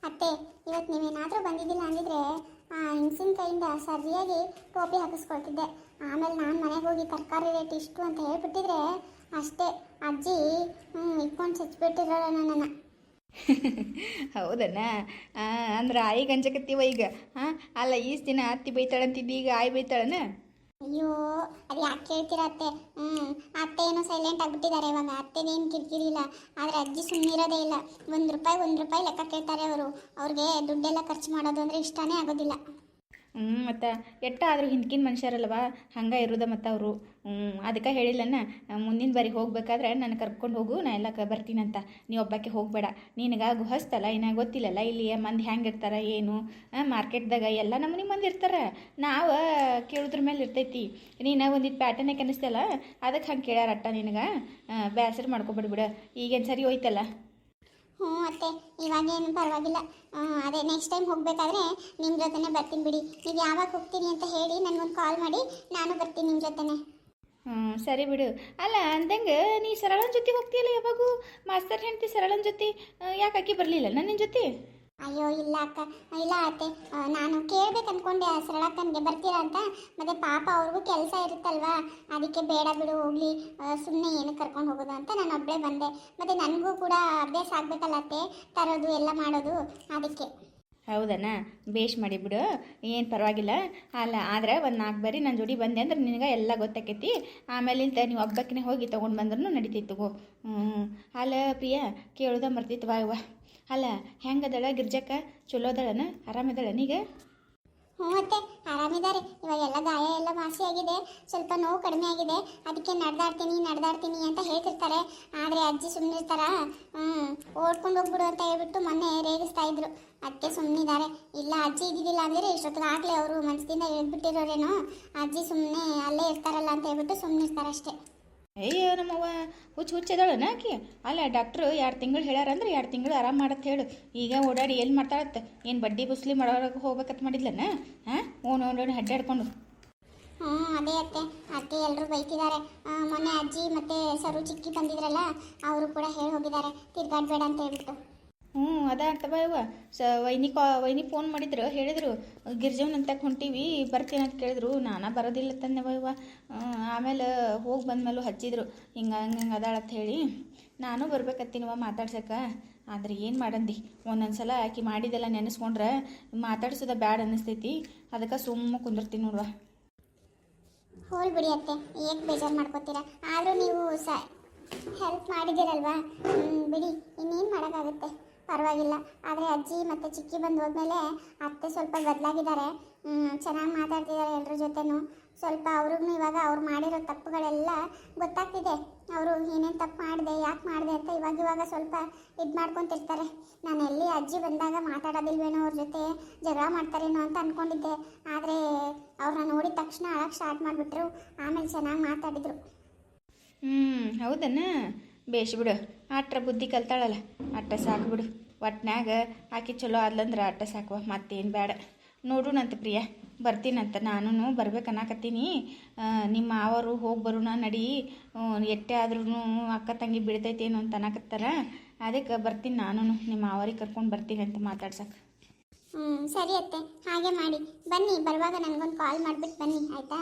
ಅತ್ತೆ, ಇವತ್ತು ನೀವೇನಾದರೂ ಬಂದಿದ್ದಿಲ್ಲ ಅಂದಿದ್ರೆ ಆ ಹೆಂಗಸಿನ ಕೈಯಿಂದ ಸರಿಯಾಗಿ ಟೋಪಿ ಹಾಕಿಸ್ಕೊಳ್ತಿದ್ದೆ. ಆಮೇಲೆ ನಾನು ಮನೆಗೆ ಹೋಗಿ ತರಕಾರಿ ರೇಟ್ ಇಷ್ಟು ಅಂತ ಹೇಳ್ಬಿಟ್ಟಿದ್ರೆ ಅಷ್ಟೇ, ಅಜ್ಜಿ ಇಟ್ಕೊಂಡು ಚಚ್ಬಿಟ್ಟಿರೋಣ ನನ್ನನ್ನು. ಹೌದಣ್ಣ. ಅಂದ್ರೆ ಆಯಿಗೆ ಅಂಜಕತ್ತೀವ ಈಗ. ಹಾಂ, ಅಲ್ಲ ಈಸ್ ದಿನ ಅತ್ತಿ ಬೈತಾಳಂತಿದ್ದು ಈಗ ಆಯಿ ಬೈತಾಳನ? ಅಯ್ಯೋ, ಅದು ಯಾಕೆ ಕೇಳ್ತೀರ ಅತ್ತೆ? ಅತ್ತೆ ಏನೋ ಸೈಲೆಂಟ್ ಆಗಿಬಿಟ್ಟಿದ್ದಾರೆ ಇವಾಗ. ಅತ್ತೆನೇನು ಕಿರಿಕಿರಿ ಇಲ್ಲ, ಆದರೆ ಅಜ್ಜಿ ಸುಮ್ಮನಿರೋದೇ ಇಲ್ಲ. ಒಂದು ರೂಪಾಯಿ ಲೆಕ್ಕ ಕೇಳ್ತಾರೆ ಅವರು. ಅವ್ರಿಗೆ ದುಡ್ಡೆಲ್ಲ ಖರ್ಚು ಮಾಡೋದು ಅಂದರೆ ಇಷ್ಟನೇ ಆಗೋದಿಲ್ಲ. ಮತ್ತು ಎಟ್ಟಾದರೂ ಹಿಂದ್ಕಿನ ಮನುಷ್ಯರಲ್ವ, ಹಂಗೆ ಇರೋದ ಮತ್ತು ಅವರು. ಅದಕ್ಕೆ ಹೇಳಿಲ್ಲನ, ಮುಂದಿನ ಬಾರಿ ಹೋಗ್ಬೇಕಾದ್ರೆ ನಾನು ಕರ್ಕೊಂಡು ಹೋಗು, ನಾ ಎಲ್ಲ ಬರ್ತೀನಂತ. ನೀವು ಒಬ್ಬಕ್ಕೆ ಹೋಗಬೇಡ. ನಿನಗೆ ಗುಹಸ್ತಲ್ಲ, ಇನ್ನ ಗೊತ್ತಿಲ್ಲಲ್ಲ ಇಲ್ಲಿ ಮಂದಿ ಹೆಂಗೆ ಇರ್ತಾರೆ ಏನು. ಮಾರ್ಕೆಟ್ದಾಗ ಎಲ್ಲ ನಮ್ಮನೆ ಮಂದಿ ಇರ್ತಾರೆ, ನಾವು ಕೇಳೋದ್ರ ಮೇಲೆ ಇರ್ತೈತಿ. ನೀನು ಒಂದಿಟ್ಟು ಪ್ಯಾಟರ್ನೇ ಕನಿಸ್ತಲ್ಲ, ಅದಕ್ಕೆ ಹಂಗೆ ಕೇಳ್ಯಾರಟ್ಟ ನಿನಗೆ. ಬೇಸರ ಮಾಡ್ಕೊಬಿಡ್ಬಿಡ, ಈಗೇನು ಸರಿ ಹೋಯ್ತಲ್ಲ. ಹ್ಞೂ ಅತ್ತೆ, ಇವಾಗೇನು ಪರವಾಗಿಲ್ಲ. ಅದೇ ನೆಕ್ಸ್ಟ್ ಟೈಮ್ ಹೋಗಬೇಕಾದ್ರೆ ನಿಮ್ಮ ಜೊತೆನೇ ಬರ್ತೀನಿ ಬಿಡಿ. ನೀವು ಯಾವಾಗ ಹೋಗ್ತೀನಿ ಅಂತ ಹೇಳಿ ನನಗೊಂದು ಕಾಲ್ ಮಾಡಿ, ನಾನು ಬರ್ತೀನಿ ನಿಮ್ಮ ಜೊತೆನೇ. ಸರಿ ಬಿಡು. ಅಲ್ಲ ಅಂದಂಗೆ ನೀ ಸರಳನ ಜೊತೆ ಹೋಗ್ತೀಯಲ್ಲ ಯಾವಾಗೂ? ಮಾಸ್ತರ್ ಹೆಂಡ್ತಿ ಸರಳನ ಜೊತೆ ಯಾಕೆ ಅಕ್ಕಿ ಬರಲಿಲ್ಲ ನಿನ್ನ ಜೊತೆ? ಅಯ್ಯೋ ಇಲ್ಲ ಅಕ್ಕ, ಇಲ್ಲ ಅತ್ತೆ, ನಾನು ಕೇಳ್ಬೇಕು ಅಂದ್ಕೊಂಡೆ ಸರಳಕ್ಕನಿಗೆ ಬರ್ತೀರಾ ಅಂತ. ಮತ್ತೆ ಪಾಪ ಅವ್ರಿಗೂ ಕೆಲಸ ಇರುತ್ತಲ್ವಾ, ಅದಕ್ಕೆ ಬೇಡ ಬಿಡು ಹೋಗ್ಲಿ, ಸುಮ್ಮನೆ ಏನಕ್ಕೆ ಕರ್ಕೊಂಡು ಹೋಗೋದು ಅಂತ ನಾನು ಒಬ್ಬಳೇ ಬಂದೆ. ಮತ್ತು ನನಗೂ ಕೂಡ ಅಭ್ಯಾಸ ಆಗಬೇಕಲ್ಲ ಅತ್ತೆ, ತರೋದು ಎಲ್ಲ ಮಾಡೋದು, ಅದಕ್ಕೆ. ಹೌದಣ್ಣ, ಬೇಷ್ ಮಾಡಿಬಿಡು, ಏನು ಪರವಾಗಿಲ್ಲ. ಅಲ್ಲ ಆದ್ರೆ ಒಂದು 4 ಬಾರಿ ನನ್ನ ಜೋಡಿ ಬಂದೆ ಅಂದ್ರೆ ನಿನಗೆ ಎಲ್ಲ ಗೊತ್ತಾಕೈತಿ. ಆಮೇಲಿಂದ ನೀವು ಹಬ್ಬಕ್ಕೇ ಹೋಗಿ ತೊಗೊಂಡು ಬಂದ್ರೂ ನಡಿತೈತಿ ತಗೋ. ಅಲ್ಲ ಪ್ರಿಯಾ, ಕೇಳೋದ ಮರ್ತಿತ್ತು ವಾ ಇವ. ಅಲ್ಲ ಹೆಂಗದಳ ಗಿರ್ಜಕ್ಕ? ಚಲೋ ಅದಳನ? ಆರಾಮದಳನೀಗ? ಹ್ಞೂ ಅತ್ತೆ, ಆರಾಮಿದ್ದಾರೆ. ಇವಾಗೆಲ್ಲ ಗಾಯ ಎಲ್ಲ ವಾಸಿ ಆಗಿದೆ, ಸ್ವಲ್ಪ ನೋವು ಕಡಿಮೆ ಆಗಿದೆ. ಅದಕ್ಕೆ ನಡೆದಾಡ್ತೀನಿ ಅಂತ ಹೇಳ್ತಿರ್ತಾರೆ. ಆದರೆ ಅಜ್ಜಿ ಸುಮ್ಮನಿರ್ತಾರ. ಓಡ್ಕೊಂಡು ಹೋಗ್ಬಿಡು ಅಂತ ಹೇಳ್ಬಿಟ್ಟು ಮೊನ್ನೆ ರೇಗಿಸ್ತಾ ಇದ್ರು. ಅದಕ್ಕೆ ಸುಮ್ಮನಿದ್ದಾರೆ. ಇಲ್ಲ ಅಜ್ಜಿ ಇದ್ದಿದ್ದಿಲ್ಲ ಅಂದರೆ ಇಷ್ಟೊತ್ತಿಗಾಗಲೇ ಅವರು ಮನಸ್ಸಿಂದ ಹೇಳ್ಬಿಟ್ಟಿರೋರೇನೋ. ಅಜ್ಜಿ ಸುಮ್ಮನೆ ಅಲ್ಲೇ ಇರ್ತಾರಲ್ಲ ಅಂತ ಹೇಳ್ಬಿಟ್ಟು ಸುಮ್ಮನಿರ್ತಾರೆ ಅಷ್ಟೇ. ಅಯ್ಯೋ ನಮ್ಮವ್ವ ಹುಚ್ಚದಳನ ಆಕಿ? ಅಲ್ಲ ಡಾಕ್ಟ್ರು 2 ತಿಂಗಳು ಹೇಳ್ಯಾರಂದ್ರೆ 2 ತಿಂಗಳು ಆರಾಮ ಮಾಡತ್ತೆ ಹೇಳು. ಈಗ ಓಡಾಡಿ ಎಲ್ಲಿ ಮಾಡ್ತಾಳತ್ತೆ? ಏನು ಬಡ್ಡಿ ಬುಸ್ಲಿ ಮಾಡೋಕೆ ಹೋಗ್ಬೇಕಂತ ಮಾಡಿದ್ಲನ? ಹಾಂ, ಓಣ್ ಅಡ್ಡಾಡ್ಕೊಂಡು. ಅದೇ ಅತ್ತೆ ಎಲ್ಲರೂ ಬೈತಿದ್ದಾರೆ. ಮೊನ್ನೆ ಅಜ್ಜಿ ಮತ್ತು ಸರು ಚಿಕ್ಕಿ ಬಂದಿದ್ರಲ್ಲ, ಅವರು ಕೂಡ ಹೇಳಿ ಹೋಗಿದ್ದಾರೆ ತಿರ್ಗಾಡ್ಬೇಡ ಅಂತ ಹೇಳ್ಬಿಟ್ಟು. ಅದ ಅಂತ ಬಾಯವ್ವ. ವೈನಿ ಫೋನ್ ಮಾಡಿದ್ರು, ಹೇಳಿದರು ಗಿರ್ಜವನಂತ ಹೊಂಟೀವಿ ಬರ್ತೀನಿ ಅಂತ ಕೇಳಿದ್ರು. ನಾನು ಬರೋದಿಲ್ಲ ತಂದೆ ಬಾಯವ್ವ. ಆಮೇಲೆ ಹೋಗಿ ಬಂದ್ಮೇಲೂ ಹಚ್ಚಿದ್ರು, ಹಿಂಗೆ ಅದಾಳಂತ ಹೇಳಿ. ನಾನು ಬರ್ಬೇಕತ್ತೀನವ ಮಾತಾಡ್ಸಕ್ಕೆ. ಆದರೆ ಏನು ಮಾಡಂದಿ, ಒಂದೊಂದು ಸಲ ಆಕಿ ಮಾಡಿದೆಲ್ಲ ನೆನೆಸ್ಕೊಂಡ್ರೆ ಮಾತಾಡ್ಸೋದ ಬ್ಯಾಡ್ ಅನ್ನಿಸ್ತೈತಿ. ಅದಕ್ಕೆ ಸುಮ್ಮ ಕುಂದಿರ್ತೀನಿ ನೋಡುವ. ಹೋಲ್ ಬಿಡಿ ಅತ್ತೆ, ಏಕೆ ಬೇಜಾರು ಮಾಡ್ಕೋತೀರಾ? ಆದರೂ ನೀವು ಹೆಲ್ಪ್ ಮಾಡಿದ್ದೀರಲ್ವಾ, ಬಿಡಿ, ಇನ್ನೇನು ಮಾಡೋಕ್ಕಾಗುತ್ತೆ, ಪರವಾಗಿಲ್ಲ. ಆದರೆ ಅಜ್ಜಿ ಮತ್ತು ಚಿಕ್ಕಿ ಬಂದು ಹೋದ್ಮೇಲೆ ಅತ್ತೆ ಸ್ವಲ್ಪ ಬದಲಾಗಿದ್ದಾರೆ. ಚೆನ್ನಾಗಿ ಮಾತಾಡ್ತಿದ್ದಾರೆ ಎಲ್ಲರ ಜೊತೆನೂ. ಸ್ವಲ್ಪ ಅವ್ರಿಗೂ ಇವಾಗ ಅವ್ರು ಮಾಡಿರೋ ತಪ್ಪುಗಳೆಲ್ಲ ಗೊತ್ತಾಗ್ತಿದೆ. ಅವರು ಏನೇನು ತಪ್ಪು ಮಾಡಿದೆ, ಯಾಕೆ ಮಾಡಿದೆ ಅಂತ ಇವಾಗ ಸ್ವಲ್ಪ ಇದು ಮಾಡ್ಕೊತಿರ್ತಾರೆ. ನಾನು ಎಲ್ಲಿ ಅಜ್ಜಿ ಬಂದಾಗ ಮಾತಾಡೋದಿಲ್ವೇನೋ, ಅವ್ರ ಜೊತೆ ಜಗಳ ಮಾಡ್ತಾರೇನೋ ಅಂತ ಅಂದ್ಕೊಂಡಿದ್ದೆ. ಆದರೆ ಅವ್ರನ್ನ ನೋಡಿದ ತಕ್ಷಣ ಅಳಕ್ಕೆ ಸ್ಟಾರ್ಟ್ ಮಾಡಿಬಿಟ್ರು. ಆಮೇಲೆ ಚೆನ್ನಾಗಿ ಮಾತಾಡಿದರು. ಹೌದನ್ನ? ಬೇಷ್ ಬಿಡು, ಅಟ್ರ ಬುದ್ಧಿ ಕಲ್ತಾಳಲ್ಲ, ಅಟ್ಟ ಸಾಕು ಬಿಡು. ಒಟ್ನಾಗ ಆಕಿ ಚಲೋ ಆದ್ಲಂದ್ರೆ ಅಟ್ಟ ಸಾಕುವ, ಮತ್ತೇನು ಬೇಡ. ನೋಡೋಣಂತ ಪ್ರಿಯಾ, ಬರ್ತೀನಂತ. ನಾನು ಬರ್ಬೇಕನ್ನಾಕತ್ತೀನಿ. ನಿಮ್ಮ ಅವರು ಹೋಗಿ ಬರೋಣ ನಡಿ, ಎಟ್ಟೆ ಆದ್ರೂ ಅಕ್ಕ ತಂಗಿ ಬಿಡ್ತೈತೇನು ಅಂತ ಅನ್ನಕತ್ತಾರ. ಅದಕ್ಕೆ ಬರ್ತೀನಿ ನಾನು, ನಿಮ್ಮ ಅವರಿಗೆ ಕರ್ಕೊಂಡು ಬರ್ತೀನಿ ಅಂತ ಮಾತಾಡ್ಸಕ್ಕೆ. ಸರಿ ಅತ್ತೆ, ಹಾಗೆ ಮಾಡಿ ಬನ್ನಿ. ಬರುವಾಗ ನನಗೊಂದು ಕಾಲ್ ಮಾಡಿಬಿಟ್ಟು ಬನ್ನಿ, ಆಯಿತಾ?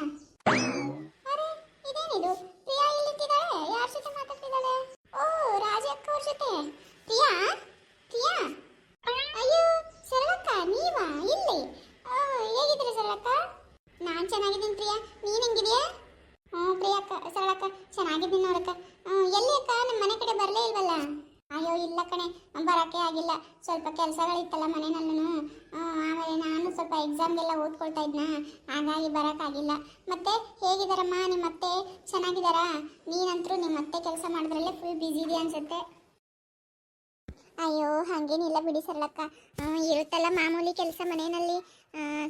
ಅರೆ ಇದೇನಿದು, ಪ್ರಿಯಾ ಇಲ್ಲಿದ್ದಾಳೆ? ಯಾರ ಜೊತೆ ಮಾತಾಡ್ತಿದ್ದಾಳೆ? ಓ, ರಾಜಿ ಅಕ್ಕ ಅವ್ರ ಜೊತೆ. ಪ್ರಿಯಾ ಪ್ರಿಯಾ ಅಯ್ಯೋ ಸರಳಕ್ಕ, ನೀವಾ ಇಲ್ಲಿ? ಹೇಗಿದ್ದೀರಾ ಸರಳಕ್ಕ? ನಾನು ಚೆನ್ನಾಗಿದ್ದೀನಿ ಪ್ರಿಯಾ, ನೀನು ಹೆಂಗಿದೆಯಾ? ಪ್ರಿಯಾಕ್ಕ, ಸರಳಕ್ಕ ಚೆನ್ನಾಗಿದ್ದೀನಿ ನೋಡಕ್ಕ. ಎಲ್ಲಿ ಅಕ್ಕ, ನಮ್ಮ ಮನೆ ಕಡೆ ಬರಲೇ ಇಲ್ವಲ್ಲ? ಅಯ್ಯೋ ಇಲ್ಲ ಕಣೆ, ಬರೋಕ್ಕೆ ಆಗಿಲ್ಲ. ಸ್ವಲ್ಪ ಕೆಲಸಗಳಿತ್ತಲ್ಲ ಮನೆಯಲ್ಲೂ. ಆಮೇಲೆ ನಾನು ಸ್ವಲ್ಪ ಎಕ್ಸಾಮ್ಗೆಲ್ಲ ಓದ್ಕೊಳ್ತಾ ಇದ್ನ, ಹಾಗಾಗಿ ಬರೋಕ್ಕಾಗಿಲ್ಲ. ಮತ್ತೆ ಹೇಗಿದ್ದಾರಮ್ಮ ನಿಮ್ಮ ಅತ್ತೆ? ಚೆನ್ನಾಗಿದ್ದಾರಾ? ನೀನಂತರೂ ನಿಮ್ಮ ಅತ್ತೆ ಕೆಲಸ ಮಾಡಿದ್ರಲ್ಲೇ ಫುಲ್ ಬ್ಯುಸಿ ಇದೆಯಾ ಅನ್ಸುತ್ತೆ. ಅಯ್ಯೋ ಹಾಗೇನಿಲ್ಲ ಬಿಡಿ ಸರಳಕ್ಕ, ಇರುತ್ತಲ್ಲ ಮಾಮೂಲಿ ಕೆಲಸ ಮನೆಯಲ್ಲಿ,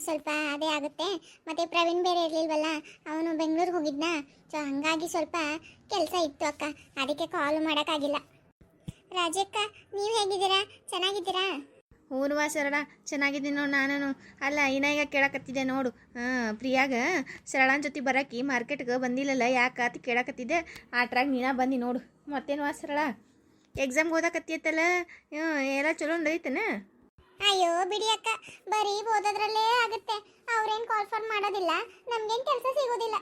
ಸ್ವಲ್ಪ ಅದೇ ಆಗುತ್ತೆ. ಮತ್ತು ಪ್ರವೀಣ್ ಬೇರೆ ಇರಲಿಲ್ವಲ್ಲ, ಅವನು ಬೆಂಗಳೂರಿಗೆ ಹೋಗಿದ್ನ. ಸೊ ಹಾಗಾಗಿ ಸ್ವಲ್ಪ ಕೆಲಸ ಇತ್ತು ಅಕ್ಕ, ಅದಕ್ಕೆ ಕಾಲ್ ಮಾಡೋಕ್ಕಾಗಿಲ್ಲ. ರಾಜಕ್ಕ, ನೀವು ಹೇಗಿದ್ದೀರಾ? ಚೆನ್ನಾಗಿದ್ದೀರಾ? ಹೂನ್ವಾ ಸರಳ, ಚೆನ್ನಾಗಿದ್ದೀನಿ ನೋಡು ನಾನು. ಅಲ್ಲ ಈಗ ಕೇಳಕತ್ತಿದ್ದೆ ನೋಡು, ಪ್ರಿಯಾಗ ಸರಳನ ಜೊತೆ ಬರೋಕೆ ಮಾರ್ಕೆಟ್ಗೆ ಬಂದಿಲ್ಲಲ್ಲ ಯಾಕೆ ಅಂತ ಕೇಳಕತ್ತಿದ್ದೆ. ಆಟ್ರಾಗ ನೀನಾ ಬಂದು ನೋಡು. ಮತ್ತೇನು ಸರಳ, ಎಕ್ಸಾಮ್ಗೆ ಓದಾಕತ್ತಿಯತ್ತಲ್ಲ, ಎಲ್ಲ ಚಲೋ ನಡೀತಾನೆ? ಅಯ್ಯೋ ಬಿಡಿ ಅಕ್ಕ, ಬರೀ ಓದೋದ್ರಲ್ಲೇ ಆಗುತ್ತೆ. ಅವ್ರೇನ್ ಕಾಲ್ ಫಾರ್ ಮಾಡೋದಿಲ್ಲ, ನಮ್ಗೇನ್ ಕೆಲಸ ಸಿಗೋದಿಲ್ಲ.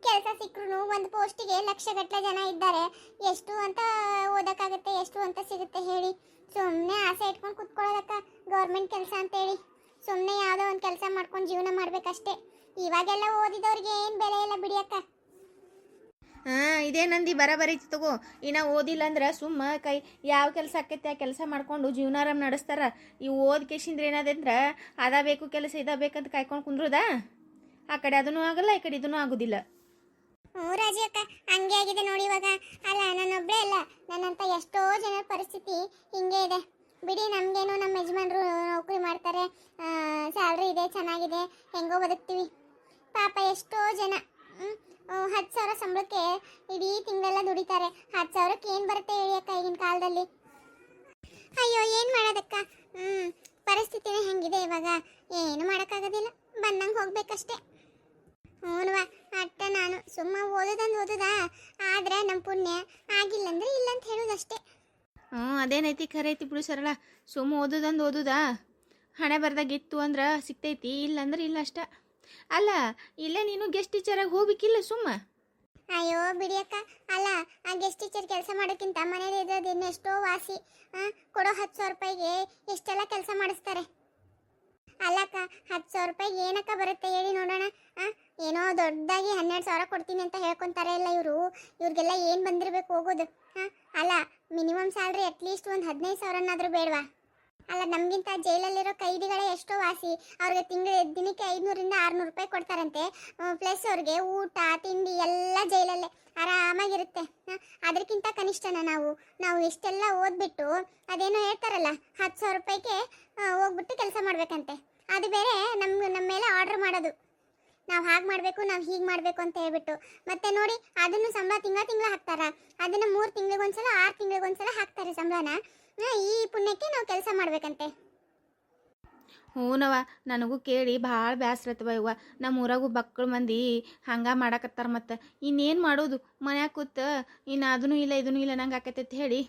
ಕೆಲಸ ಸಿಕ್ಕರು ಒಂದು ಪೋಸ್ಟಿಗೆ ಲಕ್ಷಗಟ್ಟಲೆ ಜನ ಇದ್ದಾರೆ. ಎಷ್ಟು ಅಂತ ಓದಕ್ಕಾಗುತ್ತೆ, ಎಷ್ಟು ಅಂತ ಸಿಗುತ್ತೆ ಹೇಳಿ? ಸುಮ್ಮನೆ ಆಸೆ ಇಟ್ಕೊಂಡು ಕುತ್ಕೊಳ್ಳೋದಕ್ಕ ಗೌರ್ಮೆಂಟ್ ಕೆಲಸ ಅಂತೇಳಿ. ಸುಮ್ಮನೆ ಯಾವುದೋ ಒಂದು ಕೆಲಸ ಮಾಡ್ಕೊಂಡು ಜೀವನ ಮಾಡ್ಬೇಕಷ್ಟೇ. ಇವಾಗೆಲ್ಲ ಓದಿದವ್ರಿಗೆ ಏನು ಬೆಲೆ ಇಲ್ಲ ಬಿಡಿ ಅಕ್ಕ. ಇದೇ ನಂದಿ ಬರಬರಿ ತಗೋ. ಇನ್ನು ಓದಿಲ್ಲ ಅಂದ್ರೆ ಸುಮ್ಮ ಕೈ ಯಾವ ಕೆಲಸ ಆಕೈತೆ ಆ ಕೆಲಸ ಮಾಡ್ಕೊಂಡು ಜೀವನಾರಾಮ್ ನಡೆಸ್ತಾರ. ಈ ಓದ್ ಕೇಶಿಂದ್ರೆ ಏನಾದಂದ್ರೆ ಅದ ಬೇಕು ಕೆಲಸ ಇದ ಬೇಕಂತ ಕಾಯ್ಕೊಂಡು ಕುಂದ್ರುದಾ? ಆ ಕಡೆ ಅದನ್ನೂ ಆಗಲ್ಲ, ಈ ಕಡೆ ಇದನ್ನೂ ಆಗೋದಿಲ್ಲ. ಹ್ಞೂ ರಾಜಿ ಅಕ್ಕ, ಹಂಗೆ ಆಗಿದೆ ನೋಡಿ ಇವಾಗ. ಅಲ್ಲ ನಾನೊಬ್ಬಳೇ ಅಲ್ಲ, ನನ್ನಂತ ಎಷ್ಟೋ ಜನರ ಪರಿಸ್ಥಿತಿ ಹಿಂಗೆ ಇದೆ ಬಿಡಿ. ನಮಗೇನು ನಮ್ಮ ಯಜಮಾನ್ರು ನೌಕರಿ ಮಾಡ್ತಾರೆ, ಸ್ಯಾಲ್ರಿ ಇದೆ, ಚೆನ್ನಾಗಿದೆ, ಹೆಂಗೋ ಬದುಕ್ತೀವಿ. ಪಾಪ ಎಷ್ಟೋ ಜನ 10,000 ಸಂಬಳಕ್ಕೆ ಇಡೀ ತಿಂಗಳೆಲ್ಲ ದುಡಿತಾರೆ. 10,000ಕ್ಕೆ ಏನು ಬರುತ್ತೆ ಹೇಳಿ ಅಕ್ಕ ಈಗಿನ ಕಾಲದಲ್ಲಿ? ಅಯ್ಯೋ ಏನು ಮಾಡೋದಕ್ಕ, ಪರಿಸ್ಥಿತಿನೇ ಹೆಂಗಿದೆ ಇವಾಗ. ಏನು ಮಾಡೋಕ್ಕಾಗೋದಿಲ್ಲ, ಬಂದಂಗೆ ಹೋಗ್ಬೇಕಷ್ಟೇ. ಹ್ಞೂನ್ವಾ, ಅಟ್ಟ ನಾನು ಸುಮ್ಮ ಓದೋದಾ, ಆದ್ರೆ ನಮ್ಮ ಪುಣ್ಯ ಆಗಿಲ್ಲ ಅಂದ್ರೆ ಇಲ್ಲ ಅಂತ ಹೇಳೋದಷ್ಟೇ. ಅದೇನೈತಿ, ಖರೆ ಐತಿ ಬಿಡು ಸರಳ. ಸುಮ್ಮ ಓದೋದಾ ಹಣೆ ಬರ್ದಾಗಿತ್ತು ಅಂದ್ರೆ ಸಿಗ್ತೈತಿ, ಇಲ್ಲಂದ್ರೆ ಇಲ್ಲ ಅಷ್ಟ. ಅಲ್ಲ, ಇಲ್ಲೇ ನೀನು ಗೆಸ್ಟ್ ಟೀಚರಾಗಿ ಹೋಗ್ಬೇಕಿಲ್ಲ ಸುಮ್ಮ? ಅಯ್ಯೋ ಬಿಡಿ ಅಕ್ಕ, ಅಲ್ಲ ಆ ಗೆಸ್ಟ್ ಟೀಚರ್ ಕೆಲಸ ಮಾಡೋಕ್ಕಿಂತ ಮನೇಲಿ ಇರೋದು ಇನ್ನೆಷ್ಟೋ ವಾಸಿ. ಕೊಡೋ 10,000 ರೂಪಾಯಿಗೆ ಎಷ್ಟೆಲ್ಲ ಕೆಲಸ ಮಾಡಿಸ್ತಾರೆ. ಅಲ್ಲಕ್ಕ, 10,000 ರೂಪಾಯಿಗೆ ಏನಕ್ಕ ಬರುತ್ತೆ ಹೇಳಿ ನೋಡೋಣ? ಏನೋ ದೊಡ್ಡದಾಗಿ 12,000 ಕೊಡ್ತೀನಿ ಅಂತ ಹೇಳ್ಕೊತಾರೆ ಇಲ್ಲ ಇವರು. ಇವ್ರಿಗೆಲ್ಲ ಏನು ಬಂದಿರಬೇಕು ಹೋಗೋದು? ಅಲ್ಲ, ಮಿನಿಮಮ್ ಸ್ಯಾಲ್ರಿ ಅಟ್ಲೀಸ್ಟ್ ಒಂದು 15,000ನಾದರೂ ಬೇಡವಾ? ಅಲ್ಲ, ನಮಗಿಂತ ಜೈಲಲ್ಲಿರೋ ಕೈದಿಗಳೇ ಎಷ್ಟೋ ವಾಸಿ. ಅವ್ರಿಗೆ ದಿನಕ್ಕೆ 500ರಿಂದ 600 ರೂಪಾಯಿ ಕೊಡ್ತಾರಂತೆ. ಪ್ಲಸ್ ಅವ್ರಿಗೆ ಊಟ ತಿಂಡಿ ಎಲ್ಲ ಜೈಲಲ್ಲೇ ಆರಾಮಾಗಿರುತ್ತೆ. ಅದಕ್ಕಿಂತ ಕನಿಷ್ಠನ ನಾವು ಇಷ್ಟೆಲ್ಲ ಓದ್ಬಿಟ್ಟು ಅದೇನೋ ಹೇಳ್ತಾರಲ್ಲ 10,000 ರೂಪಾಯಿಗೆ ಹೋಗ್ಬಿಟ್ಟು ಕೆಲಸ ಮಾಡ್ಬೇಕಂತೆ. ಅದು ಬೇರೆ ನಮ್ಮ ಮೇಲೆ ಆರ್ಡರ್ ಮಾಡೋದು, ನಾವು ಹಾಗೆ ಮಾಡಬೇಕು, ನಾವು ಹೀಗೆ ಮಾಡಬೇಕು ಅಂತ ಹೇಳ್ಬಿಟ್ಟು. ಮತ್ತೆ ನೋಡಿ, ಅದನ್ನು ಸಂಬಳ ತಿಂಗಳ ಹಾಕ್ತಾರ. ಅದನ್ನು 3 ತಿಂಗಳಿಗೊಂದ್ಸಲ 6 ತಿಂಗಳಿಗೊಂದ್ಸಲ ಹಾಕ್ತಾರೆ ಸಂಬಳನ. ಈ ಪುಣ್ಯಕ್ಕೆ ನಾವು ಕೆಲಸ ಮಾಡ್ಬೇಕಂತೆ. ಹೂನವ, ನನಗೂ ಕೇಳಿ ಭಾಳ ಬೇಸರತ್ತವ ಇವ. ನಮ್ಮ ಊರಾಗೂ ಮಕ್ಕಳು ಮಂದಿ ಹಂಗೆ ಮಾಡಾಕತ್ತಾರ. ಮತ್ತು ಇನ್ನೇನು ಮಾಡೋದು? ಮನ್ಯಾಗ ಕೂತ ಇನ್ನು ಅದನ್ನೂ ಇಲ್ಲ ಇದನ್ನೂ ಇಲ್ಲ ನಂಗೆ ಆಕೈತೆ ಹೇಳಿ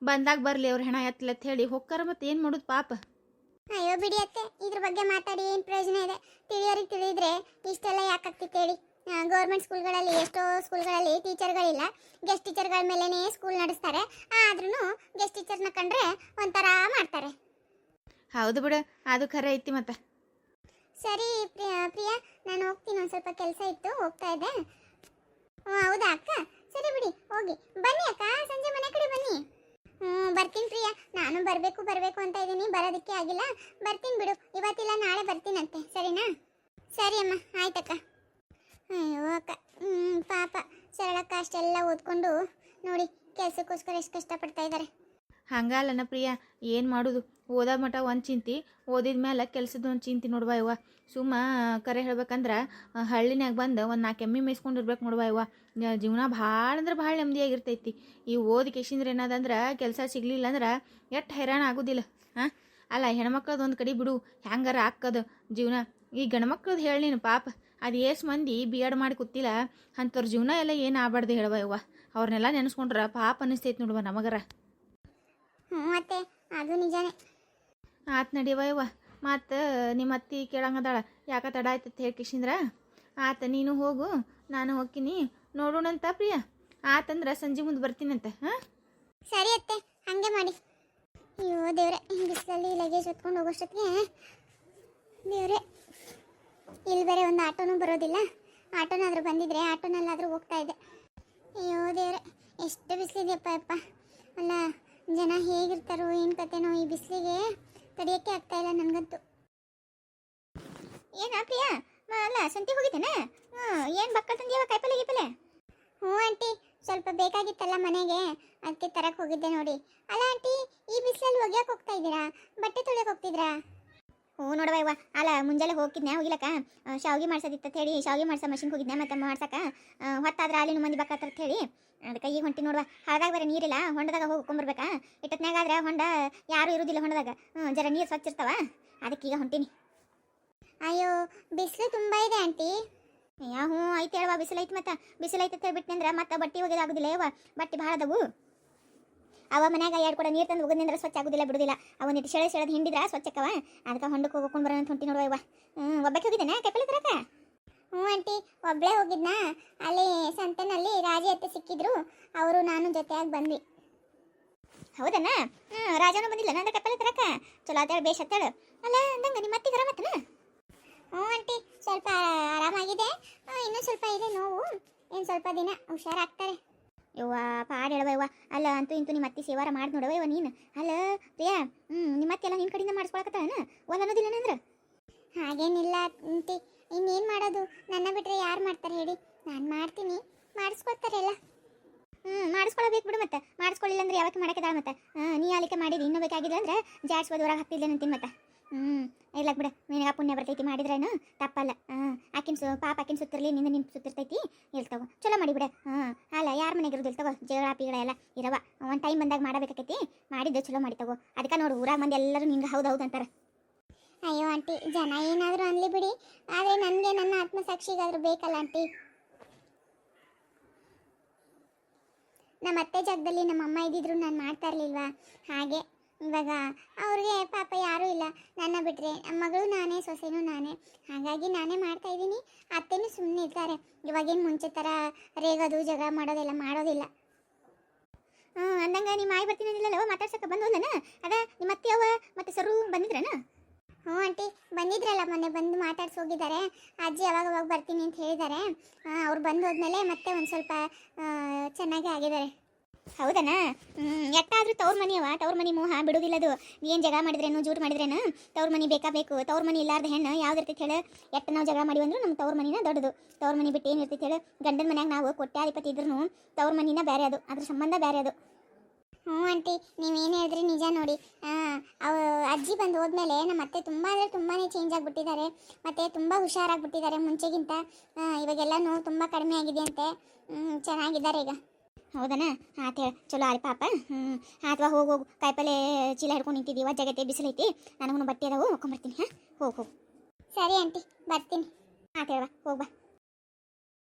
ಬಂದಾಗ ಬರಲಿ ಅವ್ರು ಹೆಣ ಎತ್ತಲತ್ತ ಹೇಳಿ ಹೋಗ್ತಾರ. ಮತ್ತು ಏನು ಮಾಡೋದು ಪಾಪ? ಅಯ್ಯೋ ಬಿಡಿ ಅತ್ತೆ, ಇದ್ರ ಬಗ್ಗೆ ಮಾತಾಡಿ ಏನು ಪ್ರಯೋಜನ ಇದೆ? ತಿಳಿಯೋರಿಗೆ ತಿಳಿದ್ರೆ ಇಷ್ಟೆಲ್ಲ ಯಾಕಾಗ್ತಿತ್ತು ಹೇಳಿ? ಗೌರ್ಮೆಂಟ್ ಸ್ಕೂಲ್ಗಳಲ್ಲಿ ಎಷ್ಟೋ ಸ್ಕೂಲ್ಗಳಲ್ಲಿ ಟೀಚರ್ಗಳಿಲ್ಲ, ಗೆಸ್ಟ್ ಟೀಚರ್ಗಳ ಮೇಲೇ ಸ್ಕೂಲ್ ನಡೆಸ್ತಾರೆ. ಆದ್ರೂ ಗೆಸ್ಟ್ ಟೀಚರ್ನ ಕಂಡ್ರೆ ಒಂಥರ ಮಾಡ್ತಾರೆ. ಹೌದು ಬಿಡು, ಅದು ಖರೆ ಐತಿ. ಮತ್ತೆ ಸರಿ ಪ್ರಿಯಾ, ನಾನು ಹೋಗ್ತೀನಿ, ಒಂದು ಸ್ವಲ್ಪ ಕೆಲಸ ಇತ್ತು, ಹೋಗ್ತಾ ಇದ್ದೆ. ಹೌದಾ ಅಕ್ಕ? ಸರಿ ಬಿಡಿ, ಹೋಗಿ ಬನ್ನಿ ಅಕ್ಕ, ಸಂಜೆ ಮನೆ ಕಡೆ ಬನ್ನಿ. ಬರ್ತೀನಿ ಪ್ರಿಯಾ, ನಾನು ಬರಬೇಕು ಅಂತ ಇದ್ದೀನಿ, ಬರೋದಕ್ಕೆ ಆಗಿಲ್ಲ. ಬರ್ತೀನಿ ಬಿಡು, ಇವತ್ತಿಲ್ಲ ನಾಳೆ ಬರ್ತೀನಂತೆ, ಸರಿನಾ? ಸರಿ ಅಮ್ಮ, ಆಯ್ತಕ್ಕ. ಅಯ್ಯೋ ಅಕ್ಕ, ಪಾಪ ಸರಳಕ್ಕ ಅಷ್ಟೆಲ್ಲ ಓದ್ಕೊಂಡು ನೋಡಿ ಕೆಲಸಕ್ಕೋಸ್ಕರ ಎಷ್ಟು ಕಷ್ಟಪಡ್ತಾ ಇದ್ದಾರೆ. ಹಂಗಲ್ಲನ ಪ್ರಿಯಾ, ಏನು ಮಾಡೋದು? ಓದೋ ಮಟ್ಟ ಒಂದು ಚಿಂತೆ, ಓದಿದ ಮೇಲೆ ಕೆಲಸದ ಒಂದು ಚಿಂತೆ ನೋಡುವ ಇವ. ಸುಮ್ಮ ಕರೆ ಹೇಳ್ಬೇಕಂದ್ರೆ ಹಳ್ಳಿನಾಗ ಬಂದು ಒಂದು 4 ಎಮ್ಮೆ ಮೇಯ್ಸ್ಕೊಂಡಿರ್ಬೇಕು ನೋಡುವ ಇವ. ಜೀವನ ಭಾಳ ಅಂದ್ರೆ ಭಾಳ ನೆಮ್ಮದಿಯಾಗಿರ್ತೈತಿ. ಈ ಓದಿ ಕೇಶಿಂದ್ರೆ ಏನದಂದ್ರೆ ಕೆಲಸ ಸಿಗಲಿಲ್ಲ ಅಂದ್ರೆ ಎಷ್ಟು ಹೈರಾಣ ಆಗೋದಿಲ್ಲ. ಅಲ್ಲ, ಹೆಣ್ಮಕ್ಳದ್ದು ಒಂದು ಕಡೆ ಬಿಡು, ಹೆಂಗಾರ ಹಾಕೋದು ಜೀವನ. ಈ ಗಂಡ್ಮಕ್ಳದ್ದು ಹೇಳಿ ನೀನು ಪಾಪ, ಅದು ಏಸು ಮಂದಿ B.Ed ಮಾಡಿ ಕೂತಿಲ್ಲ, ಅಂಥವ್ರ ಜೀವನ ಎಲ್ಲ ಏನು ಆಗ್ಬಾರ್ದು ಹೇಳುವ ಇವ. ಅವ್ರನ್ನೆಲ್ಲ ನೆನೆಸ್ಕೊಂಡ್ರೆ ಪಾಪ ಅನ್ನಿಸ್ತೈತಿ ನೋಡುವ ನಮಗರ. ಮತ್ತೆ ಅದು ನಿಜಾನೇ. ಆತ್ ನಡಿವ ಇವ. ಮತ್ತು ನಿಮ್ಮ ಅತ್ತಿ ಕೇಳಂಗದಾಳ, ಯಾಕ ತಡ ಆಯ್ತತ್ ಹೇಳ್ಕಿಶಿಂದ್ರ. ಆತ, ನೀನು ಹೋಗು, ನಾನು ಹೋಗ್ತೀನಿ, ನೋಡೋಣಂತ ಪ್ರಿಯಾ. ಆತಂದ್ರೆ ಸಂಜೆ ಮುಂದೆ ಬರ್ತೀನಂತ. ಸರಿ ಅತ್ತೆ, ಹಾಗೆ ಮಾಡಿ. ಅಯ್ಯೋ ದೇವ್ರೆ, ಬಿಸಿಲಲ್ಲಿ ಲಗೇಜ್ ಹೊತ್ಕೊಂಡು ಹೋಗೋಷ್ಟೊತ್ತಿಗೆ ದೇವ್ರೆ, ಇಲ್ಲಿ ಬೇರೆ ಒಂದು ಆಟೋನೂ ಬರೋದಿಲ್ಲ. ಆಟೋನಾದರೂ ಬಂದಿದ್ರೆ ಆಟೋನಲ್ಲಾದರೂ ಹೋಗ್ತಾ ಇದ್ದೆ. ಅಯ್ಯೋ ದೇವ್ರೆ, ಎಷ್ಟು ಬಿಸಿಲಿದೆಯಪ್ಪ ಯಪ್ಪ. ಅಲ್ಲ, ಜನ ಹೇಗಿರ್ತಾರೋ ಏನು ಕತೆನೋ, ಈ ಬಿಸಿಲಿಗೆ ತಡೆಯೋಕ್ಕೆ ಆಗ್ತಾ ಇಲ್ಲ ನನಗಂತೂ. ಏನ ಪ್ರಿಯಾ, ಅಲ್ಲ ಸಂತಿ ಹೋಗಿದ್ದೇನೆ? ಏನು ಬಕ್ಕ ತಂದಿಯವ ಕಾಯಿಪಲ್ಲೆ ಗೀಪಲ್ಲೆ? ಹ್ಞೂ ಆಂಟಿ, ಸ್ವಲ್ಪ ಬೇಕಾಗಿತ್ತಲ್ಲ ಮನೆಗೆ, ಅದಕ್ಕೆ ತರಕ್ಕೆ ಹೋಗಿದ್ದೆ ನೋಡಿ. ಅಲ್ಲ ಆಂಟಿ, ಈ ಬಿಸಿಲಲ್ಲಿ ಒಗ್ಯಕ್ಕೆ ಹೋಗ್ತಾ ಇದ್ದೀರಾ? ಬಟ್ಟೆ ತೊಳೆಯಕ್ಕೆ ಹೋಗ್ತಿದ್ರಾ? ಹ್ಞೂ ನೋಡುವ ಇವ. ಅಲ್ಲ, ಮುಂಜಾನೆ ಹೋಗಿದ್ನೆ, ಹೋಗಿಲ್ಲಕ್ಕ ಶಾವಿಗೆ ಮಾಡ್ಸೋದಿತ್ತ ಹೇಳಿ ಶಾವಿಗೆ ಮಾಡ್ಸೋ ಮಷಿನ್ಗೆ ಹೋಗಿದ್ದೆ. ಮತ್ತೆ ಮಾಡ್ಸಕ್ಕೆ ಹೊತ್ತಾದ್ರೆ ಅಲ್ಲಿನ ಮಂದಿ ಬಕ್ಕತ್ತ ಹೇಳಿ ಅದಕ್ಕೆ ಈಗ ಹೊಂಟಿ ನೋಡುವ. ಹಾಳದಾಗ ಬೇರೆ ನೀರಿಲ್ಲ, ಹೊಂಡದಾಗ ಹೋಗ್ಕೊಂಬರ್ಬೇಕಾ? ಇಟ್ಟತ್ನಾಗಾದ್ರೆ ಹೊಂಡ ಯಾರು ಇರೋದಿಲ್ಲ ಹೊಂಡದಾಗ. ಜರ ನೀರು ಸ್ವಚ್ಛ ಇರ್ತಾವ, ಅದಕ್ಕೆ ಈಗ ಹೊಂಟೀನಿ. ಅಯ್ಯೋ, ಬಿಸಿಲು ತುಂಬ ಇದೆ ಆಂಟಿ. ಹ್ಞೂ ಐತೆ ಹೇಳುವ, ಬಿಸಿಲು ಐತೆ. ಮತ್ತೆ ಬಿಸಿಲು ಐತೆ ಹೇಳ್ಬಿಟ್ನಿ ಅಂದ್ರೆ ಮತ್ತೆ ಬಟ್ಟೆ ಒಗೆದಾಗೋದಿಲ್ಲ ಯವ್ವ, ಬಟ್ಟೆ ಭಾಳ ಅದಾವು. ಅವ ಮನ್ಯಾಗ 2 ಕೂಡ ನೀರು ತಂದು ಹೋಗೋದ್ರಿಂದ ಸ್ವಚ್ಛ ಆಗೋದಿಲ್ಲ ಬಿಡುದಿಲ್ಲ. ಅವನಿಟ್ಟು ಸೆಳೆದು ಹಿಂಡಿದ್ರ ಸ್ವಚ್ಛಕ್ಕವ. ಅದಕ್ಕೆ ಹೊಂಡಕ್ಕೆ ಹೋಗ್ಕೊಂಡು ಬರೋಣ ಅಂತ ಹೊಂಟಿ ನೋಡುವ ಇವ. ಒಬ್ಬಕ್ಕೆ ಹೋಗಿದ್ದೇನೆ ಕೈಪಲ್ಲೆ ತರಕ? ಹ್ಞೂ ಆಂಟಿ, ಒಬ್ಬಳೇ ಹೋಗಿದ್ನಾ. ಅಲ್ಲಿ ಸಂತೆನಲ್ಲಿ ರಾಜಿ ಅತ್ತೆ ಸಿಕ್ಕಿದ್ರು, ಅವರು ನಾನು ಜೊತೆಯಾಗಿ ಬಂದ್ವಿ. ಹೌದಣ್ಣ? ರಾಜನೂ ಬಂದಿಲ್ಲ ನಂದ ಕೈಪಲ್ಲೆ ತರಕ? ಚಲೋ ಆತಾಳ, ಬೇಷ್ ಆತಾಳ. ಅಲ್ಲ ಅಂದಂಗ ನಿಮ್ಮ ಅತ್ತಿಗೆ ಆರಾಮತ್ತನ? ಹ್ಞೂ ಆಂಟಿ, ಸ್ವಲ್ಪ ಆರಾಮಾಗಿದೆ. ಇನ್ನೂ ಸ್ವಲ್ಪ ಇದೆ ನೋವು. ಏನು ಸ್ವಲ್ಪ ದಿನ ಹುಷಾರಾಗ್ತಾರೆ. ಯವ್ವ ಪಾಡ್ ಹೇಳವ ಯವ್ವ. ಅಲ್ಲ ಅಂತೂ ಇಂತೂ ನಿಮ್ಮ ಅತ್ತಿ ಸೇವಾರ ಮಾಡಿ ನೋಡವ ಇವ ನೀನು. ಅಲ್ಲ ಪ್ರಿಯಾ, ನಿಮ್ಮ ಅತ್ತಿ ಎಲ್ಲ ನಿನ್ನ ಕಡೆಯಿಂದ ಮಾಡಿಸ್ಕೊಳಕತ್ತಾಳನ? ಒಲ್ಲ ಅನ್ನೋದಿಲ್ಲ ನಂದ್ರೆ? ಹಾಗೇನಿಲ್ಲ ಆಂಟಿ, ಇನ್ನೇನು ಮಾಡೋದು? ನನ್ನ ಬಿಟ್ಟರೆ ಯಾರು ಮಾಡ್ತಾರೆ ಹೇಳಿ? ನಾನು ಮಾಡ್ತೀನಿ, ಮಾಡಿಸ್ಕೊಳ್ತಾರೆಲ್ಲ. ಮಾಡಿಸ್ಕೊಳ್ಬೇಕು ಬಿಡು. ಮತ್ತೆ ಮಾಡಿಸ್ಕೊಳ್ಳಿಲ್ಲ ಅಂದ್ರೆ ಯಾವತ್ತು ಮಾಡಕ್ಕೆದಾಳ ಮತ್ತೆ? ನೀ ಅಲ್ಲಿಕೆ ಮಾಡಿರಿ, ಇನ್ನೂ ಬೇಕಾಗಿಲ್ಲ ಅಂದ್ರೆ ಜಾಡ್ಸ್ಬೋದು ಹೊರಗೆ ಹಾಕ್ತಿದ್ದೆ ಅಂತೀನಿ ಮತ್ತೆ. ಇರ್ಲಕ್ ಬಿಡ, ನಿನಗೆ ಪುಣ್ಯ ಬರ್ತೈತಿ ಮಾಡಿದ್ರೇನು ತಪ್ಪಲ್ಲ. ಪಾಪ ಆಕಿನ ಸುತ್ತಿರಲಿ, ನಿನ್ನ ಸುತ್ತಿರ್ತೈತಿ. ಇಲ್ತವ ಚಲೋ ಮಾಡಿಬಿಡ. ಅಲ್ಲ ಯಾರ ಮನೆಗೆ ಇರೋದು ಇಲ್ತವ, ಜಗಳ ಪೀಗಳ ಎಲ್ಲ ಇರವ. ಒಂದು ಟೈಮ್ ಬಂದಾಗ ಮಾಡಬೇಕಾಕೈತಿ, ಮಾಡಿದ್ದು ಚಲೋ ಮಾಡಿ ತಗೋ. ಅದಕ್ಕೆ ನೋಡು ಊರಾಗ ಮಂದಿ ಎಲ್ಲರೂ ನಿಂಗೆ ಹೌದು ಅಂತಾರೆ. ಅಯ್ಯೋ ಆಂಟಿ, ಜನ ಏನಾದರೂ ಅನ್ಲಿ ಬಿಡಿ, ಆದರೆ ನನಗೆ ನನ್ನ ಆತ್ಮಸಾಕ್ಷಿಗಾದರೂ ಬೇಕಲ್ಲ ಆಂಟಿ. ನಮ್ಮ ಅತ್ತೆ ಜಾಗದಲ್ಲಿ ನಮ್ಮ ಅಮ್ಮ ಇದ್ದಿದ್ರು ನಾನು ಮಾಡ್ತಾ ಇರಲಿಲ್ವಾ? ಹಾಗೆ ಇವಾಗ ಅವ್ರಿಗೆ ಪಾಪ ಯಾರೂ ಇಲ್ಲ ನನ್ನ ಬಿಟ್ಟರೆ. ನಮ್ಮ ಮಗಳು ನಾನೇ, ಸೊಸೆನೂ ನಾನೇ. ಹಾಗಾಗಿ ನಾನೇ ಮಾಡ್ತಾ ಇದ್ದೀನಿ. ಅತ್ತೆನೂ ಸುಮ್ಮನೆ ಇರ್ತಾರೆ. ಇವಾಗೇನು ಮುಂಚೆ ಥರ ರೇಗೋದು ಜಗಳ ಮಾಡೋದೆಲ್ಲ ಮಾಡೋದಿಲ್ಲ. ಅಂದಂಗೆ ನಿಮ್ಮ ಆಯಿ ಬರ್ತೀನಿಲ್ಲವ ಮಾತಾಡ್ಸಕ್ಕೆ ಬಂದೋಲ್ಲನ? ಅದ ನಿಮ್ಮ ಅತ್ತೆ ಅವ ಮತ್ತು ಸರು ಬಂದಿದ್ರನ? ಹ್ಞೂ ಆಂಟಿ, ಬಂದಿದ್ರಲ್ಲ ಮೊನ್ನೆ, ಬಂದು ಮಾತಾಡ್ಸಿ ಹೋಗಿದ್ದಾರೆ. ಅಜ್ಜಿ ಅವಾಗ ಬರ್ತೀನಿ ಅಂತ ಹೇಳಿದ್ದಾರೆ. ಅವ್ರು ಬಂದು ಹೋದ್ಮೇಲೆ ಮತ್ತೆ ಒಂದು ಸ್ವಲ್ಪ ಚೆನ್ನಾಗೇ ಆಗಿದ್ದಾರೆ. ಹೌದನಾ? ಎಟ್ಟಾದ್ರೂ ತವ್ರ ಮನಿ ಅವ, ತವ್ರ ಮನಿ ಮೋಹ ಬಿಡುವುದಿಲ್ಲದು. ಏನು ಜಗಳ ಮಾಡಿದ್ರೇನು, ಜೂರು ಮಾಡಿದ್ರೇನು, ತವ್ರ ಮನಿ ಬೇಕು. ತವ್ರ ಮನಿ ಇಲ್ಲಾರ್ದ ಹೆಣ್ಣು ಯಾವ್ದು ಇರ್ತೈತೆ ಹೇಳು? ಎಟ್ಟು ನಾವು ಜಗಳ ಮಾಡಿವಂದ್ರೂ ನಮ್ಮ ತವ್ರ ಮನಿನ ದೊಡ್ಡದು. ತವ್ರ ಮನಿ ಬಿಟ್ಟು ಏನು ಇರ್ತೈತೆ ಹೇಳು? ಗಂಡನ ಮನ್ಯಾಗ ನಾವು ಕೊಟ್ಟಾಧಿಪತಿ ಇದ್ರೂ ತವ್ರ ಮನಿನ ಬೇರೆ, ಅದು ಅದ್ರ ಸಂಬಂಧ ಬೇರೆ ಅದು. ಹ್ಞೂ ಆಂಟಿ, ನೀವೇನು ಹೇಳಿದ್ರಿ ನಿಜ ನೋಡಿ. ಅಜ್ಜಿ ಬಂದು ಹೋದ್ಮೇಲೆ ನಮ್ಮ ಅತ್ತೆ ತುಂಬ ಅಂದರೆ ತುಂಬಾ ಚೇಂಜ್ ಆಗಿಬಿಟ್ಟಿದ್ದಾರೆ. ಮತ್ತು ತುಂಬ ಹುಷಾರಾಗಿಬಿಟ್ಟಿದ್ದಾರೆ ಮುಂಚೆಗಿಂತ. ಇವಾಗೆಲ್ಲ ನೋವು ತುಂಬ ಕಡಿಮೆ ಆಗಿದೆ ಅಂತೆ. ಚೆನ್ನಾಗಿದ್ದಾರೆ ಈಗ. ಹೌದನಾ? ಆತ ಚಲೋ ಆರಿ ಪಾಪ. ಅಥವಾ ಹೋಗು, ಕಾಯಿಪಲ್ಲೆ ಚೀಲ ಹಿಡ್ಕೊಂಡು ನಿಂತಿದ್ದೀವ, ಜಗತ್ತೆ ಬಿಸಿಲೈತಿ. ನನಗೂ ಬಟ್ಟೆ ಅದಾವು, ಹೋಗ್ಕೊಂಬರ್ತೀನಿ. ಹೋಗು. ಸರಿ ಆಂಟಿ, ಬರ್ತೀನಿ. ಆತ ಹೇಳುವ, ಹೋಗ್ಬಾ.